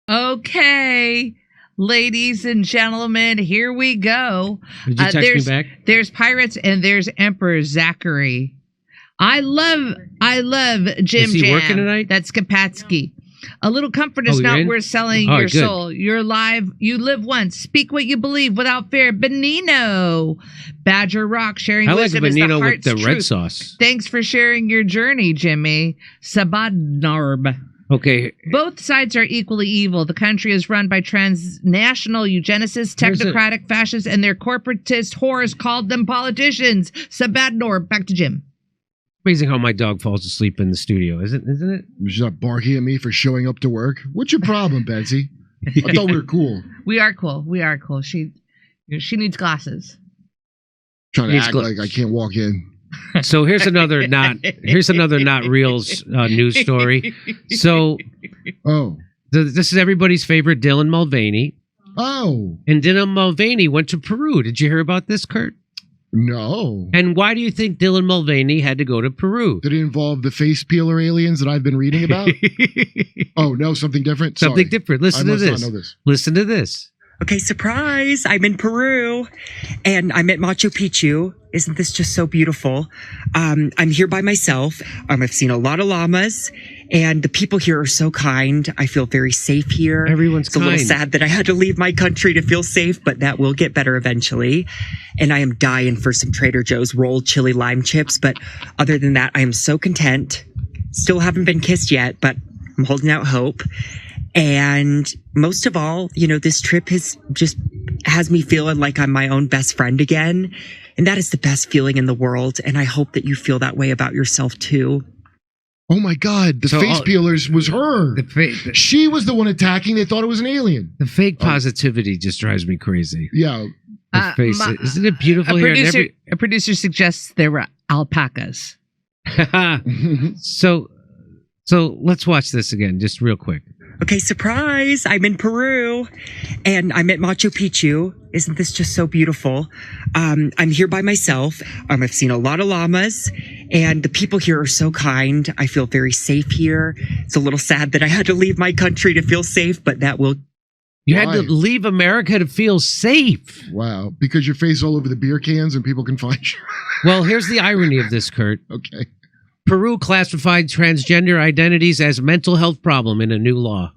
Okay, ladies and gentlemen, here we go. Did you text me back? There's Pirates and there's Emperor Zachary. I love Jim Is he Jam. working tonight? That's Kapatsky. A little comfort is you're not in? worth selling your soul. You're alive. You live once. Speak what you believe without fear. Benino. Badger Rock sharing I like wisdom is the Benino heart's with the red truth. sauce. Thanks for sharing your journey, Jimmy. Sabadnarb. Okay. Both sides are equally evil. The country is run by transnational eugenicists, technocratic fascists, and their corporatist whores called them politicians. Sabadnor. Back to Jim. Amazing how my dog falls asleep in the studio, isn't it? She's not barking at me for showing up to work. What's your problem, Betsy? I thought we were cool. We are cool. We are cool. She needs glasses. Trying to act like I can't walk in. So here's another not reals news story. So this is everybody's favorite Dylan Mulvaney. Oh. And Dylan Mulvaney went to Peru. Did you hear about this, Kurt? No. And why do you think Dylan Mulvaney had to go to Peru? Did it involve the face peeler aliens that I've been reading about? Oh, no, something different? Something different. Listen to this. I must not know this. Listen to this. Okay, surprise. I'm in Peru and I'm at Machu Picchu. Isn't this just so beautiful? I'm here by myself. I've seen a lot of llamas and the people here are so kind. I feel very safe here. Everyone's kind. It's a little sad that I had to leave my country to feel safe, but that will get better eventually. And I am dying for some Trader Joe's rolled chili lime chips. But other than that, I am so content. Still haven't been kissed yet, but I'm holding out hope. And most of all, this trip has me feeling like I'm my own best friend again. And that is the best feeling in the world. And I hope that you feel that way about yourself too. Oh my God, the face peelers was her. She was the one attacking. They thought it was an alien. The fake positivity just drives me crazy. Yeah. Isn't it beautiful here? A producer suggests there were alpacas. So let's watch this again, just real quick. Okay, surprise. I'm in Peru and I'm at Machu Picchu. Isn't this just so beautiful? I'm here by myself. I've seen a lot of llamas and the people here are so kind. I feel very safe here. It's a little sad that I had to leave my country to feel safe, but that will... You had to leave America to feel safe. Wow. Because your face all over the beer cans and people can find you. Well, here's the irony of this, Kurt. Okay. Peru classified transgender identities as mental health problem in a new law.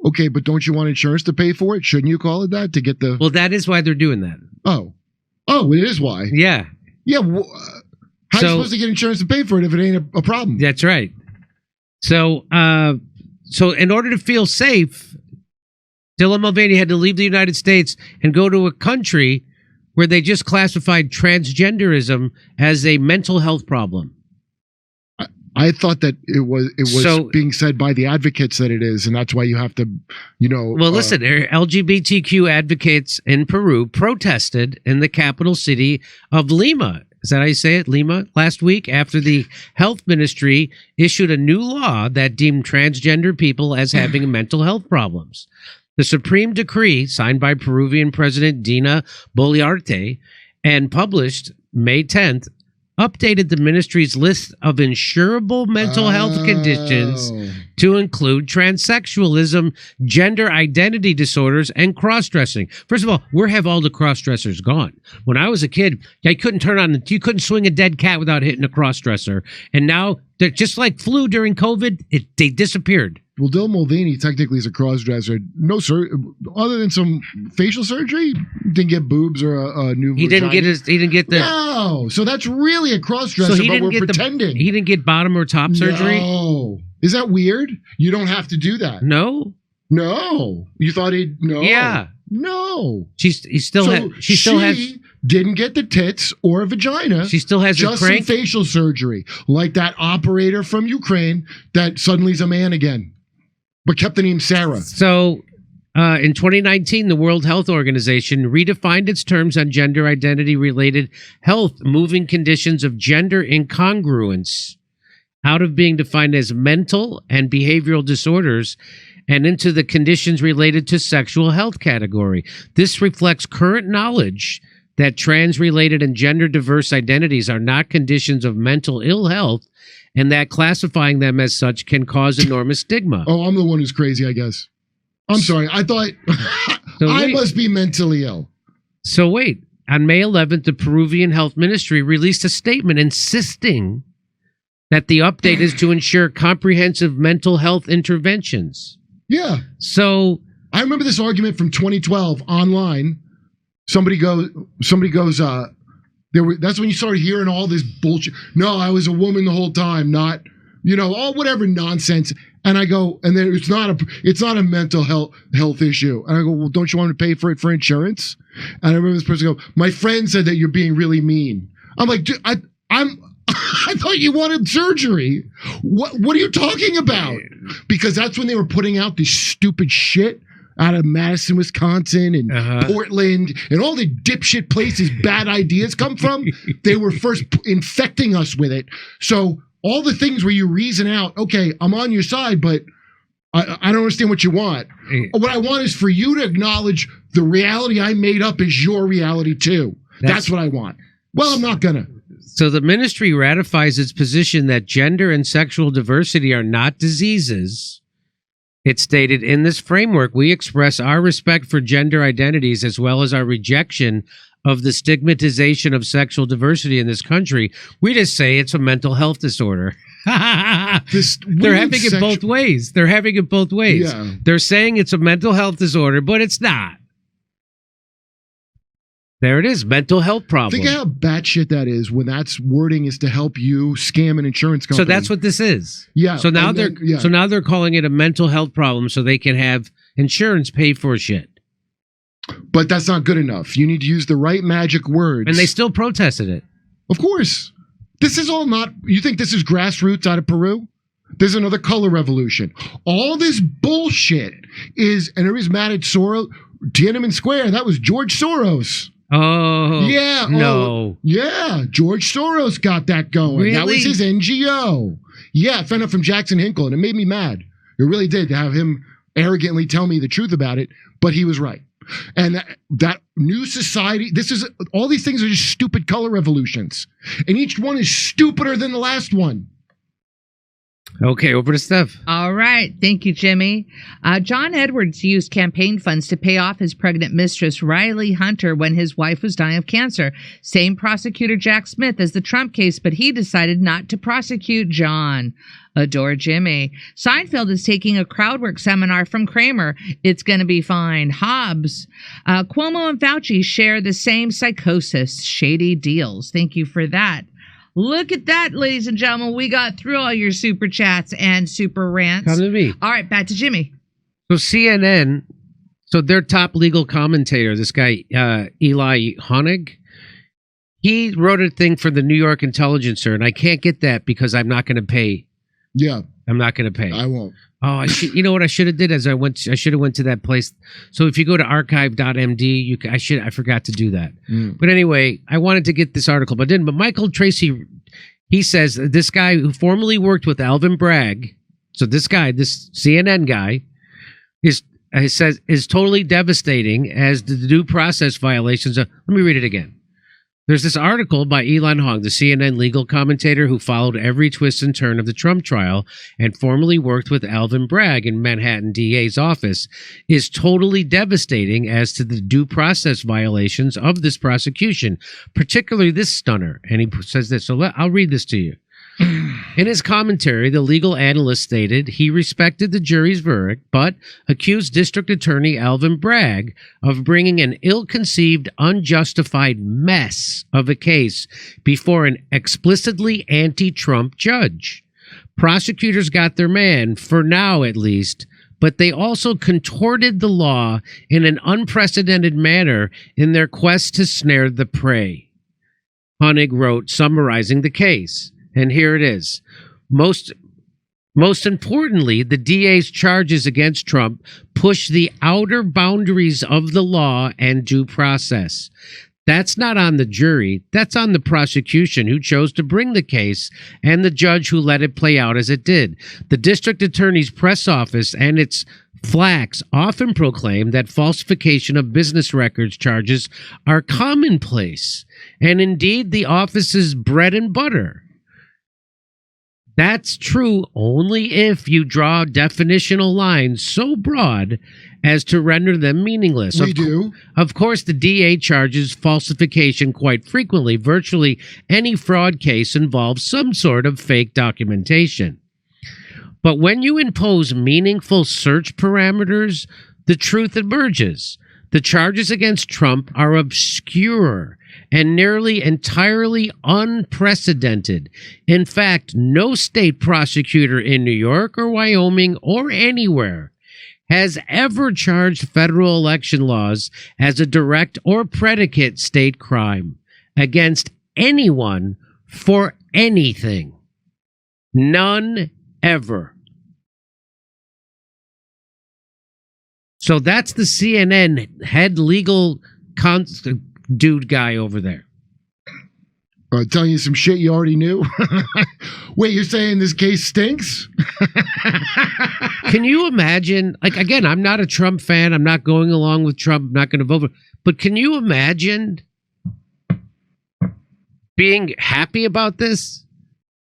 Okay, but don't you want insurance to pay for it? Shouldn't you call it that to get the... Well, that is why they're doing that. Oh, it is why. Yeah. Yeah. How are you supposed to get insurance to pay for it if it ain't a problem? That's right. So in order to feel safe, Dylan Mulvaney had to leave the United States and go to a country where they just classified transgenderism as a mental health problem. I thought that it was being said by the advocates that it is, and that's why you have to, Well, listen, LGBTQ advocates in Peru protested in the capital city of Lima. Is that how you say it? Lima? Last week, after the health ministry issued a new law that deemed transgender people as having mental health problems. The Supreme Decree, signed by Peruvian President Dina Boluarte and published May 10th, updated the ministry's list of insurable mental health conditions to include transsexualism, gender identity disorders, and cross-dressing. First of all, where have all the cross-dressers gone? When I was a kid, you couldn't swing a dead cat without hitting a cross-dresser. And now, they're just like flu during COVID, they disappeared. Well, Dylan Mulvaney technically is a cross-dresser. No, sir. Other than some facial surgery, didn't get boobs or a new. He didn't get the. No, so that's really a cross-dresser. So but we're pretending. He didn't get bottom or top surgery. No, is that weird? You don't have to do that. No. You thought he'd no. Yeah. No. She didn't get the tits or a vagina. She still has just a crank? some facial surgery, like that operator from Ukraine that suddenly is a man again, but kept the name Sarah. So, in 2019, the World Health Organization redefined its terms on gender identity-related health, moving conditions of gender incongruence out of being defined as mental and behavioral disorders and into the conditions related to sexual health category. This reflects current knowledge that trans-related and gender-diverse identities are not conditions of mental ill health, and that classifying them as such can cause enormous stigma. Oh, I'm the one who's crazy, I guess. I'm sorry. I thought I must be mentally ill. So wait. On May 11th, the Peruvian Health Ministry released a statement insisting that the update is to ensure comprehensive mental health interventions. Yeah. So I remember this argument from 2012 online. Somebody goes, that's when you started hearing all this bullshit. No, I was a woman the whole time, not, all whatever nonsense. And I go, and then it's not a mental health issue. And I go, well, don't you want to pay for it for insurance? And I remember this person go, my friend said that you're being really mean. I'm like, dude, I thought you wanted surgery. What are you talking about? Because that's when they were putting out this stupid shit out of Madison, Wisconsin and Portland and all the dipshit places bad ideas come from. They were first infecting us with it. So all the things where you reason out, okay, I'm on your side, but I don't understand what you want. What I want is for you to acknowledge the reality I made up is your reality too. That's what I want. Well, I'm not gonna. So the ministry ratifies its position that gender and sexual diversity are not diseases. It stated, in this framework, we express our respect for gender identities as well as our rejection of the stigmatization of sexual diversity in this country. We just say it's a mental health disorder. They're having it both ways. They're having it both ways. Yeah. They're saying it's a mental health disorder, but it's not. There it is, mental health problem. Think how batshit that is when that's wording is to help you scam an insurance company. So that's what this is. Yeah. So now they're calling it a mental health problem so they can have insurance pay for shit. But that's not good enough. You need to use the right magic words. And they still protested it. Of course. This is all not... You think this is grassroots out of Peru? There's another color revolution. All this bullshit is... And everybody's mad at Soros. Tiananmen Square, that was George Soros. Oh. Yeah. No. Oh, yeah. George Soros got that going. Really? That was his NGO. Yeah, I found out from Jackson Hinkle, and it made me mad. It really did to have him arrogantly tell me the truth about it, but he was right. And that new society, all these things are just stupid color revolutions. And each one is stupider than the last one. Okay, over to Steph. All right. Thank you, Jimmy. John Edwards used campaign funds to pay off his pregnant mistress, Riley Hunter, when his wife was dying of cancer. Same prosecutor, Jack Smith, as the Trump case, but he decided not to prosecute John. Adore Jimmy. Seinfeld is taking a crowdwork seminar from Kramer. It's going to be fine. Hobbs. Cuomo and Fauci share the same psychosis. Shady deals. Thank you for that. Look at that, ladies and gentlemen. We got through all your super chats and super rants. Come to me. All right, back to Jimmy. So CNN, their top legal commentator, this guy, Eli Honig, he wrote a thing for the New York Intelligencer, and I can't get that because I'm not going to pay. Yeah. I'm not going to pay. I won't. Oh, you know what I should have did? I should have went to that place. So if you go to archive.md, I forgot to do that. But anyway, I wanted to get this article, but didn't. But Michael Tracy, he says this guy who formerly worked with Alvin Bragg. So this CNN guy is totally devastating as the due process violations. Let me read it again. There's this article by Elon Hong, the CNN legal commentator who followed every twist and turn of the Trump trial and formerly worked with Alvin Bragg in Manhattan DA's office, is totally devastating as to the due process violations of this prosecution, particularly this stunner. And he says this, so I'll read this to you. In his commentary, the legal analyst stated he respected the jury's verdict, but accused District Attorney Alvin Bragg of bringing an ill-conceived, unjustified mess of a case before an explicitly anti-Trump judge. Prosecutors got their man, for now at least, but they also contorted the law in an unprecedented manner in their quest to snare the prey. Honig wrote, summarizing the case. And here it is. Most importantly, the DA's charges against Trump push the outer boundaries of the law and due process. That's not on the jury. That's on the prosecution who chose to bring the case and the judge who let it play out as it did. The district attorney's press office and its flacks often proclaim that falsification of business records charges are commonplace and indeed the office's bread and butter. That's true only if you draw definitional lines so broad as to render them meaningless. We do. Of course, the DA charges falsification quite frequently. Virtually any fraud case involves some sort of fake documentation. But when you impose meaningful search parameters, the truth emerges. The charges against Trump are obscure and nearly entirely unprecedented. In fact, no state prosecutor in New York or Wyoming or anywhere has ever charged federal election laws as a direct or predicate state crime against anyone for anything. None ever. So that's the CNN head legal dude guy over there. Telling you some shit you already knew. Wait, you're saying this case stinks? Can you imagine? Like, again, I'm not a Trump fan. I'm not going along with Trump. I'm not going to vote for. But can you imagine being happy about this?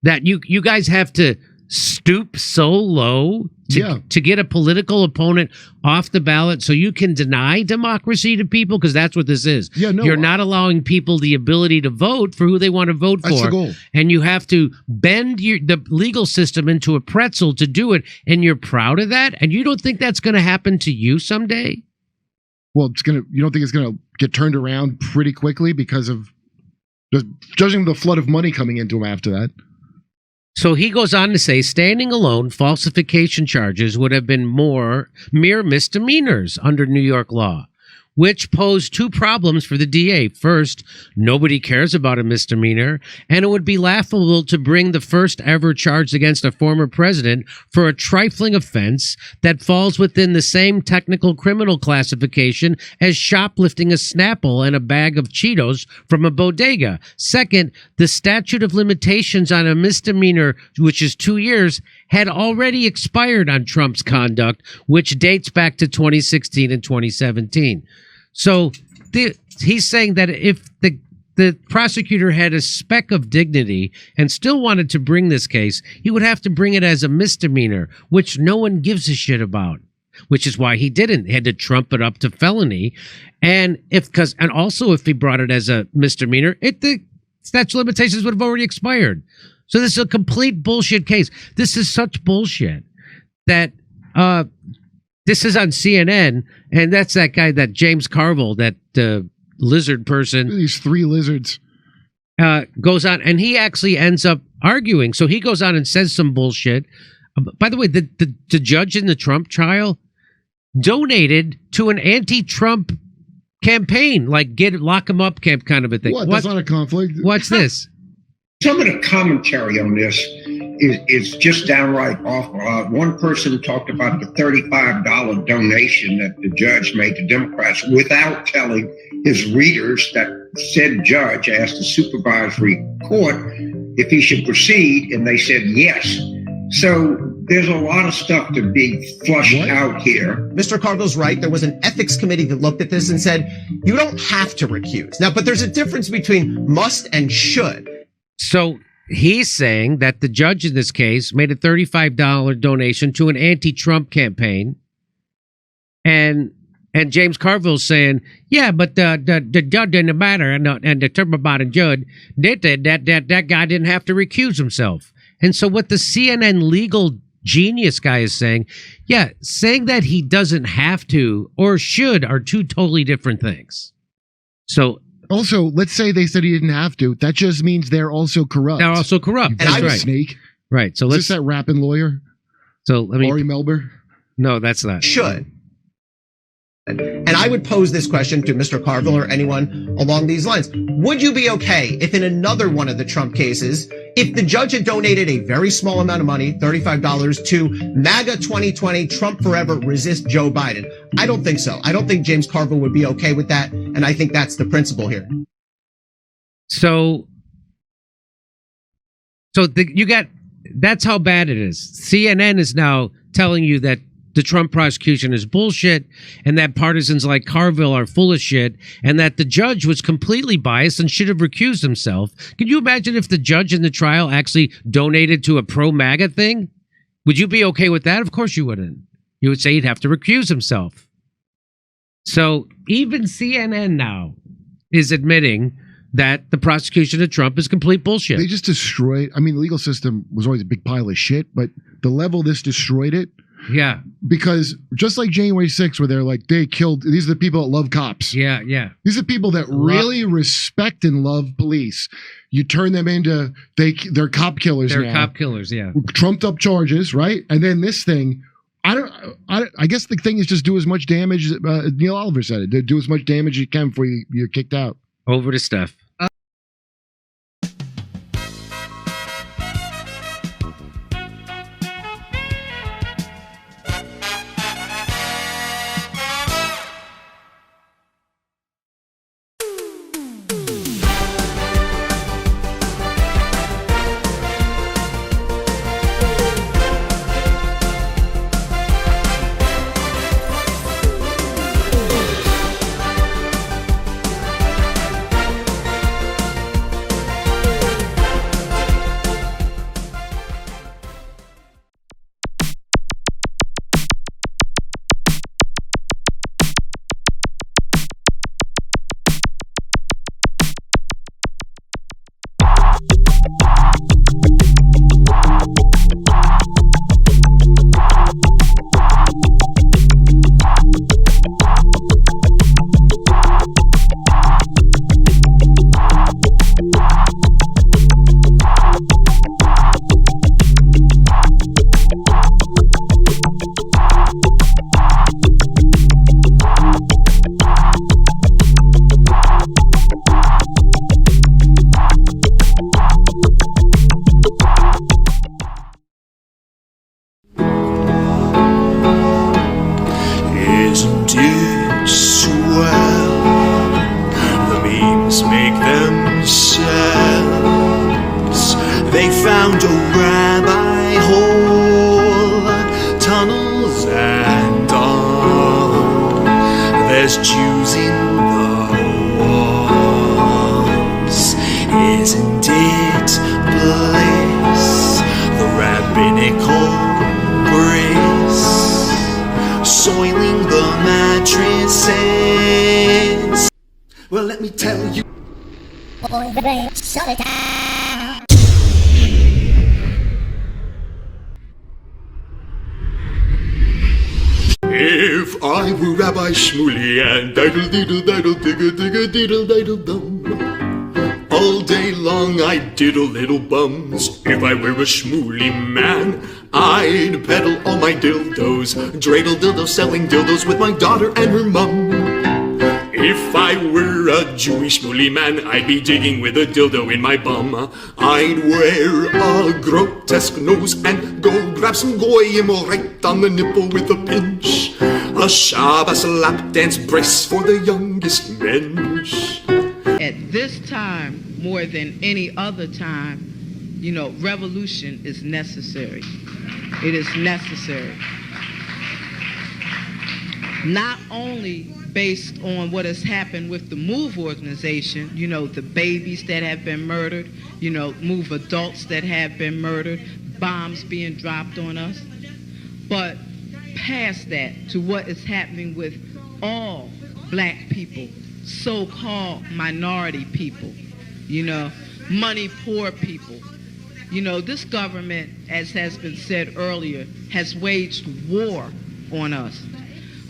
That you guys have to stoop so low to get a political opponent off the ballot so you can deny democracy to people, because that's what this is. Yeah, no, you're not allowing people the ability to vote for who they want to vote for. That's the goal. And you have to bend the legal system into a pretzel to do it, and you're proud of that, and you don't think that's going to happen to you someday? Well, you don't think it's gonna get turned around pretty quickly because of judging the flood of money coming into him after that? So he goes on to say, standing alone, falsification charges would have been mere misdemeanors under New York law, which pose two problems for the DA. First, nobody cares about a misdemeanor, and it would be laughable to bring the first ever charge against a former president for a trifling offense that falls within the same technical criminal classification as shoplifting a Snapple and a bag of Cheetos from a bodega. Second, the statute of limitations on a misdemeanor, which is 2 years, had already expired on Trump's conduct, which dates back to 2016 and 2017. So he's saying that if the prosecutor had a speck of dignity and still wanted to bring this case, he would have to bring it as a misdemeanor, which no one gives a shit about, which is why he didn't. He had to trump it up to felony. And also if he brought it as a misdemeanor, the statute of limitations would have already expired. So this is a complete bullshit case. This is such bullshit that this is on CNN, and that's that guy, that James Carville, that lizard person. These three lizards. Goes on, and he actually ends up arguing. So he goes on and says some bullshit. By the way, the judge in the Trump trial donated to an anti-Trump campaign, like lock him up camp kind of a thing. What? That's not a conflict. What's this? Some of the commentary on this is just downright awful. One person talked about the $35 donation that the judge made to Democrats without telling his readers that said judge asked the supervisory court if he should proceed, and they said yes. So there's a lot of stuff to be flushed out here. Mr. Carville's right. There was an ethics committee that looked at this and said, you don't have to recuse. Now, but there's a difference between must and should. So he's saying that the judge in this case made a $35 donation to an anti-Trump campaign, and James Carville's saying, yeah, but the judge didn't matter, and the term about a judge that guy didn't have to recuse himself. And so what the CNN legal genius guy is saying, saying that he doesn't have to or should are two totally different things. So. Also, let's say they said he didn't have to. That just means they're also corrupt. They're also corrupt. That's right. Snake. Right. So is this that rapping lawyer? So let me. Ari Melber? No, that's not. Should. And I would pose this question to Mr. Carville or anyone along these lines. Would you be okay if in another one of the Trump cases, if the judge had donated a very small amount of money, $35, to MAGA 2020, Trump Forever, Resist Joe Biden? I don't think so. I don't think James Carville would be okay with that. And I think that's the principle here. So you got, that's how bad it is. CNN is now telling you that the Trump prosecution is bullshit, and that partisans like Carville are full of shit, and that the judge was completely biased and should have recused himself. Could you imagine if the judge in the trial actually donated to a pro-MAGA thing? Would you be okay with that? Of course you wouldn't. You would say he'd have to recuse himself. So even CNN now is admitting that the prosecution of Trump is complete bullshit. They just destroyed. I mean, the legal system was always a big pile of shit, but the level this destroyed it. Yeah. Because just like January 6th, where they're like, they killed, these are the people that love cops. Yeah, yeah. These are people that really respect and love police. You turn them into, they're cop killers now. They're cop killers, yeah. Trumped up charges, right? And then this thing, I guess the thing is just do as much damage, Neil Oliver said it, do as much damage as you can before you're kicked out. Over to Steph. If I were Rabbi Shmuley and diddle-diddle-diddle-digga-digga-diddle-dum, all day long I'd diddle little bums. If I were a Shmuley man, I'd peddle all my dildos, dreidel dildos, selling dildos with my daughter and her mum. If I were a Jewish Shmuley man, I'd be digging with a dildo in my bum. I'd wear a grotesque nose and go grab some goyim right on the nipple with a pinch. A Shabbos lap dance brace for the youngest mensch. At this time, more than any other time, you know, revolution is necessary. It is necessary. Not only based on what has happened with the MOVE organization, you know, the babies that have been murdered, you know, MOVE adults that have been murdered, bombs being dropped on us, but past that to what is happening with all black people, so-called minority people, you know, money poor people. You know, this government, as has been said earlier, has waged war on us.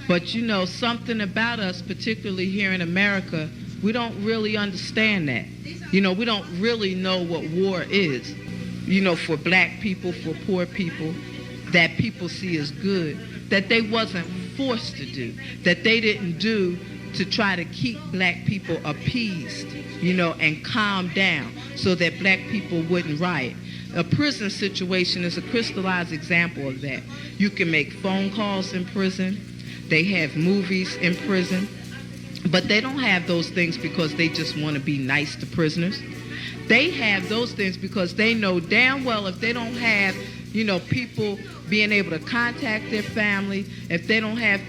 But, you know, something about us, particularly here in America, we don't really understand that. You know, we don't really know what war is. You know, for black people, for poor people, that people see as good, that they wasn't forced to do, that they didn't do to try to keep black people appeased, you know, and calm down so that black people wouldn't riot. A prison situation is a crystallized example of that. You can make phone calls in prison. They have movies in prison, but they don't have those things because they just want to be nice to prisoners. They have those things because they know damn well if they don't have You know, people being able to contact their family. If they don't have,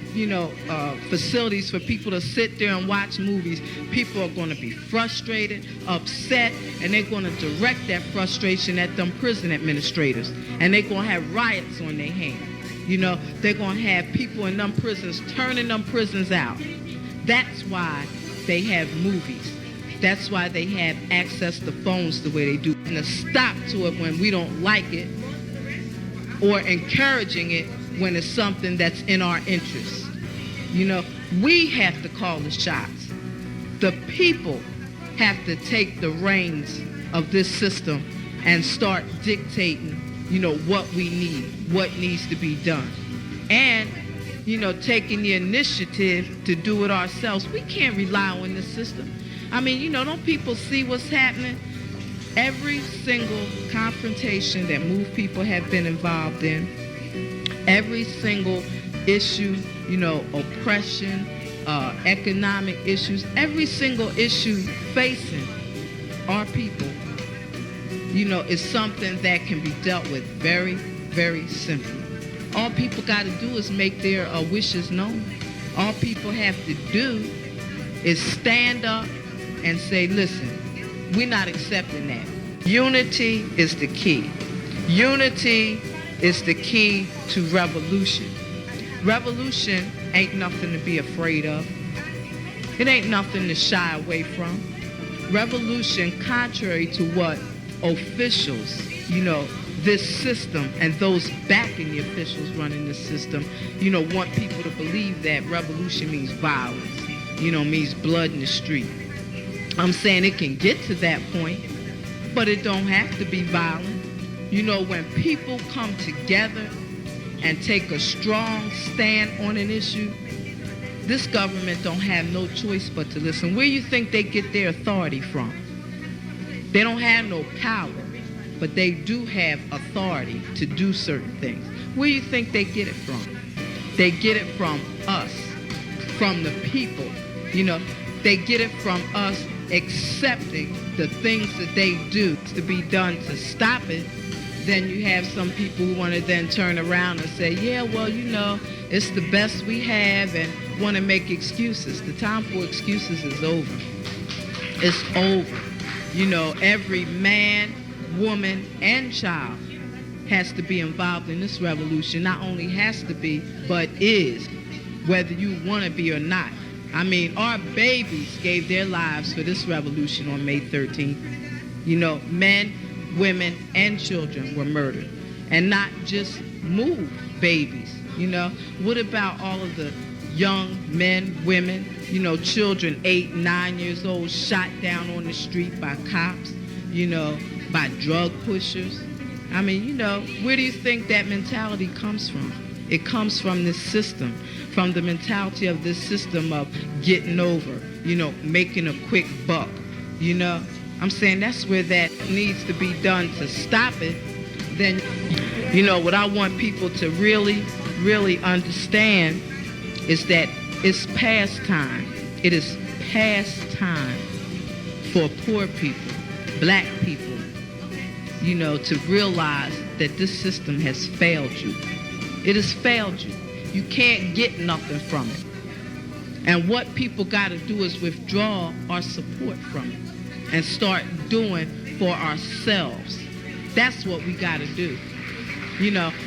facilities for people to sit there and watch movies, people are going to be frustrated, upset, and they're going to direct that frustration at them prison administrators. And they're going to have riots on their hands. You know, they're going to have people in them prisons turning them prisons out. That's why they have movies. That's why they have access to phones the way they do. And a stop to it when we don't like it, or encouraging it when it's something that's in our interest. You know, we have to call the shots. The people have to take the reins of this system and start dictating, what we need, what needs to be done. And, taking the initiative to do it ourselves. We can't rely on this system. I mean, don't people see what's happening? Every single confrontation that MOVE people have been involved in, every single issue, oppression, economic issues, every single issue facing our people, is something that can be dealt with very, very simply. All people got to do is make their wishes known. All people have to do is stand up and say, listen, we're not accepting that. Unity is the key. Unity is the key to revolution. Revolution ain't nothing to be afraid of. It ain't nothing to shy away from. Revolution, contrary to what officials, this system and those backing the officials running the system, want people to believe that revolution means violence, means blood in the street. I'm saying it can get to that point, but it don't have to be violent. When people come together and take a strong stand on an issue, this government don't have no choice but to listen. Where you think they get their authority from? They don't have no power, but they do have authority to do certain things. Where you think they get it from? They get it from us, from the people. They get it from us accepting the things that they do to be done to stop it. Then you have some people who want to then turn around and say, yeah, well, it's the best we have, and want to make excuses. The time for excuses is over. It's over. Every man, woman, and child has to be involved in this revolution. Not only has to be, but is, whether you want to be or not. I mean, our babies gave their lives for this revolution on May 13th. Men, women, and children were murdered. And not just MOVE babies. What about all of the young men, women, children 8, 9 years old shot down on the street by cops, by drug pushers? I mean, where do you think that mentality comes from? It comes from this system, from the mentality of this system of getting over, making a quick buck, I'm saying that's where that needs to be done to stop it. Then, what I want people to really, really understand is that it's past time. It is past time for poor people, black people, to realize that this system has failed you. It has failed you. You can't get nothing from it. And what people got to do is withdraw our support from it and start doing for ourselves. That's what we got to do.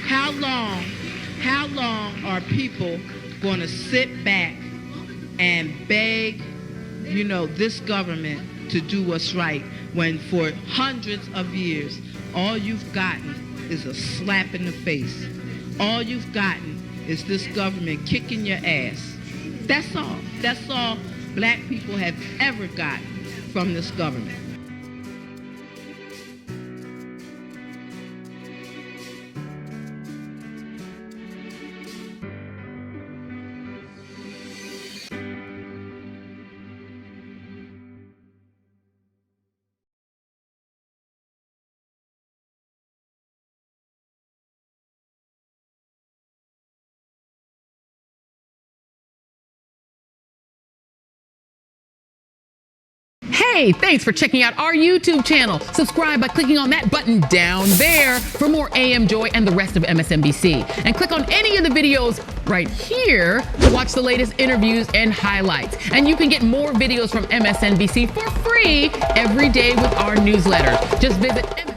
How long are people going to sit back and beg, this government to do what's right when for hundreds of years all you've gotten is a slap in the face? All you've gotten is this government kicking your ass. That's all. That's all black people have ever gotten from this government. Hey, thanks for checking out our YouTube channel. Subscribe by clicking on that button down there for more AM Joy and the rest of MSNBC. And click on any of the videos right here to watch the latest interviews and highlights. And you can get more videos from MSNBC for free every day with our newsletter. Just visit